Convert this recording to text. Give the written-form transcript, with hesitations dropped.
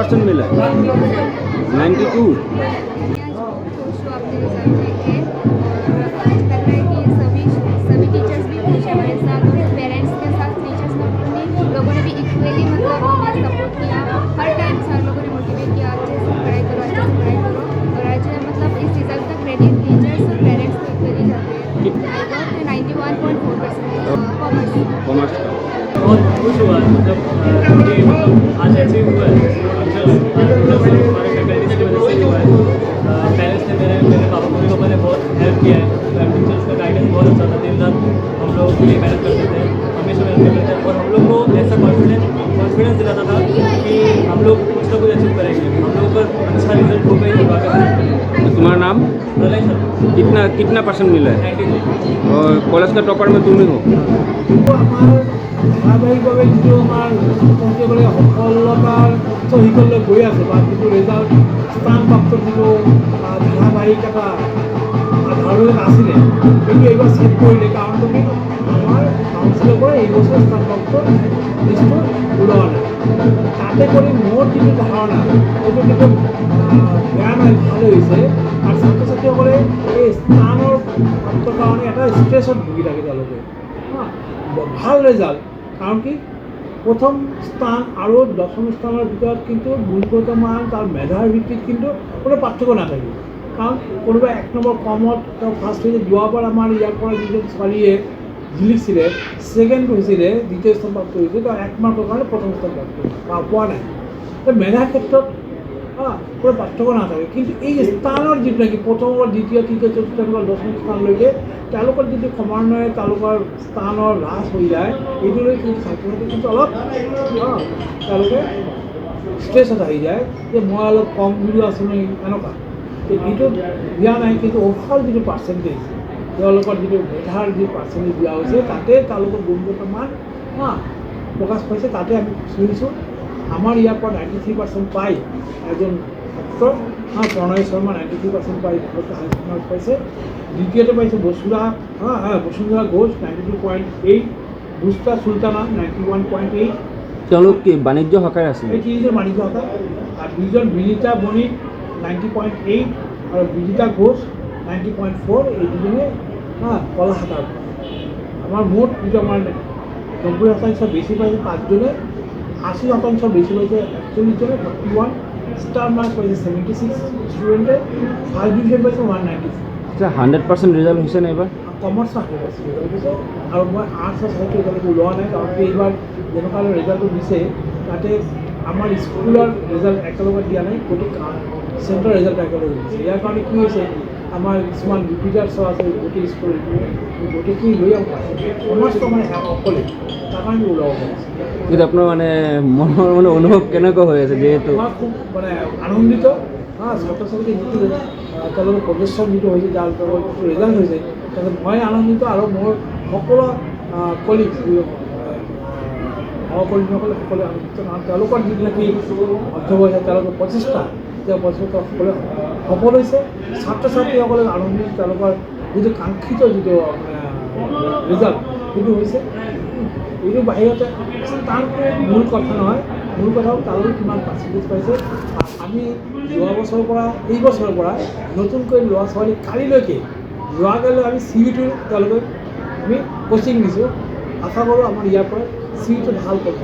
Percent मिला है? 92। तो अपने रिजल्ट देखे और आज लग रहा है कि सभी टीचर्स भी खुश हैं हमारे साथ और पेरेंट्स के साथ टीचर्स लोगों ने भी इक्वली मतलब हमें सपोर्ट किया। हर टाइम सर लोगों ने मोटिवेट किया अच्छे से पढ़ाई करो अच्छे से पढ़ाई करो और आज मतलब इस रिजल्ट का क्रेडिट टीचर्स और पेरेंट्स को इक्वली जाते हैं। आई गॉट 91.4% कॉमर्स का। बहुत खुश हुआ जब आज अचीव हुआ है। हमारे फैकल्टीज की वजह से ही हुआ है। पेरेंट्स ने मेरे पापा मम्मी पापा ने बहुत हेल्प किया है। टीचर्स का गाइडेंस बहुत अच्छा था। दिन रात हम लोग के लिए मेहनत करते थे, हमेशा मेहनत करते थे और हम लोग को ऐसा कॉन्फिडेंस दिलाता था कि हम लोग कुछ ना कुछ अचीव करेंगे। हम लोग पर अच्छा रिजल्ट होगा ही होगा। तुम्हारा नाम? प्रलय सर। कितना परसेंट मिला है? 93। और कॉलेज का टॉपर में तुम ही हो? আমাৰ ধাৰাবাহিকভাৱে যিটো আমাৰ পঞ্চমৰে সফলতাৰ উচ্চ শিখৰলৈ গৈ আছে বা যিটো ৰেজাল্ট স্থানপ্ৰাপ্ত যিটো ধাৰাবাহিক এটা ধাৰাবাহিক আছিলে সেইটো এইবাৰ চেক কৰিলে। কাৰণটো কি আমাৰ কাউন্সিলৰ পৰা এই বছৰ স্থানপ্ৰাপ্ত লিষ্টটো ওলোৱা নাই। তাতে কৰি মোৰ যিটো ধাৰণা সেইটো কিন্তু বেয়া নাই, ভাল হৈছে। আৰু ছাত্ৰ ছাত্ৰীসকলে এই স্থানৰ প্ৰাপ্তৰ কাৰণে এটা ষ্ট্ৰেছত ভুগি থাকে তেওঁলোকে। ভাল রেজাল্ট কারণ কি প্রথম স্থান আর দশম স্থানের ভিতর কিন্তু গুণগত মান তার মেধার ভিত্তিত কিন্তু কোনো পার্থক্য না থাকে। কারণ কোনোবা 1 নম্বৰ কমত ফাৰ্স্ট হয়েছে। যোৱাবাৰ আমাৰ ইয়াৰ পৰা যিজন ছোৱালীয়ে জিলিছিলে ছেকেণ্ড হৈছিলে, দ্বিতীয় স্থান প্ৰাপ্ত হৈছিল, তেওঁ 1 মাৰ্কৰ কাৰণে প্ৰথম স্থান প্ৰাপ্ত পোৱা নাই। তো মেধাৰ ক্ষেত্ৰত কোনো পাৰ্থক্য নাথাকে। কিন্তু এই স্থানৰ যিটো নেকি প্ৰথমৰ দ্বিতীয় তৃতীয় চতুৰ্থ এনেকুৱা দশম স্থানলৈকে তেওঁলোকৰ যদি ক্ৰমান্বয়ে তেওঁলোকৰ স্থানৰ হ্ৰাস হৈ যায় এইটোলৈ কিন্তু ছাত্ৰ ছাত্ৰী কিন্তু অলপ তেওঁলোকে ষ্ট্ৰেছত আহি যায় যে মই অলপ কম বুলিও আছোঁ নেকি এনেকুৱা। এইটো দিয়া নাই, কিন্তু অভাৰঅল যিটো পাৰ্চেণ্টেজ তেওঁলোকৰ যিটো মেধাৰ যি পাৰ্চেণ্টেজ দিয়া হৈছে তাতে তেওঁলোকৰ গুণগত মান প্ৰকাশ পাইছে। তাতে আমি শুনিছোঁ আমাৰ ইয়াৰ পৰা 93% পাই এজন ছাত্ৰ প্ৰণয় শৰ্মা 93% পাই হাই মাৰ্ক পাইছে। দ্বিতীয়তে পাইছে বসুন্ধৰা ঘোষ 92.8, বুষ্টা চুলতানা 91.8। তেওঁলোক কি বাণিজ্য শাখাৰ আছিল? এই তিনিজন বাণিজ্য শাখা। আৰু দুজন বিনীতা বণিক 90.8 আৰু বিজিতা ঘোষ 90.4। এই দুজনে কলা শাখাৰ। আমাৰ মুঠ যিটো আমাৰ 90% বেছি পাইছে 5জনে, 80% বেছি পাইছে 41জনে, 41 স্টার মার্ক পাইছে 76 স্টুডেন্টে, ফার্স্ট ডিভিশন পাইছে 194। আচ্ছা 100% রেজাল্ট হৈছে না এবাৰ? কমাৰ্চ ৰেজাল্ট হৈছে আৰু মই আৰ্টছ সাহিত্য এতিয়ালৈকে ওলোৱা নাই। কাৰণ এইবাৰ যেনেকুৱা ৰেজাল্টটো দিছে তাতে আমাৰ স্কুলৰ ৰেজাল্ট একেলগে দিয়া নাই, গোটেই চেণ্ট্ৰেল ৰেজাল্ট একেলগে দিছে। ইয়াৰ কাৰণে কি হৈছে আমাৰ কিছুমান ৰিপিটাৰ্ছ আছে গোটেই স্কুল গোটেইখিনি লৈ কমাৰ্চটো মানে অকলে তাৰ কাৰণে ওলাব পাৰিছে। কিন্তু আপোনাৰ মানে মনৰ মানে অনুভৱ কেনেকুৱা হৈ আছে যেহেতু? মই খুব মানে আনন্দিত। ছাত্ৰ ছাত্ৰী যিটো তেওঁলোকৰ প্ৰদৰ্শন যিটো হৈছে যাৰ যিটো ৰেজাল্ট হৈছে তাতে মই আনন্দিত আৰু মোৰ সকলো কলিগ সহকৰ্মীসকলে সকলোৱে আনন্দিত। কাৰণ তেওঁলোকৰ যিটো নেকি অধ্যৱসায় তেওঁলোকৰ প্ৰচেষ্টা প্ৰচেষ্টা সকলোৱে সফল হৈছে। ছাত্ৰ ছাত্ৰীসকলে আনন্দিত, তেওঁলোকৰ যিটো কাংক্ষিত যিটো ৰিজাল্ট সেইটো হৈছে। এইটো বাহিৰতে স্থানটো মূল কথা নহয়, মূল কথা হ'ল তেওঁলোকে কিমান পাৰ্চেণ্টেজ পাইছে। আমি যোৱা বছৰৰ পৰা এই বছৰৰ পৰা নতুনকৈ ল'ৰা ছোৱালী কালিলৈকে যোৱাকালি আমি CUET তেওঁলোকে আমি কোচিং দিছোঁ। আশা কৰোঁ আমাৰ ইয়াৰ পৰা CUET ভাল কৰিব।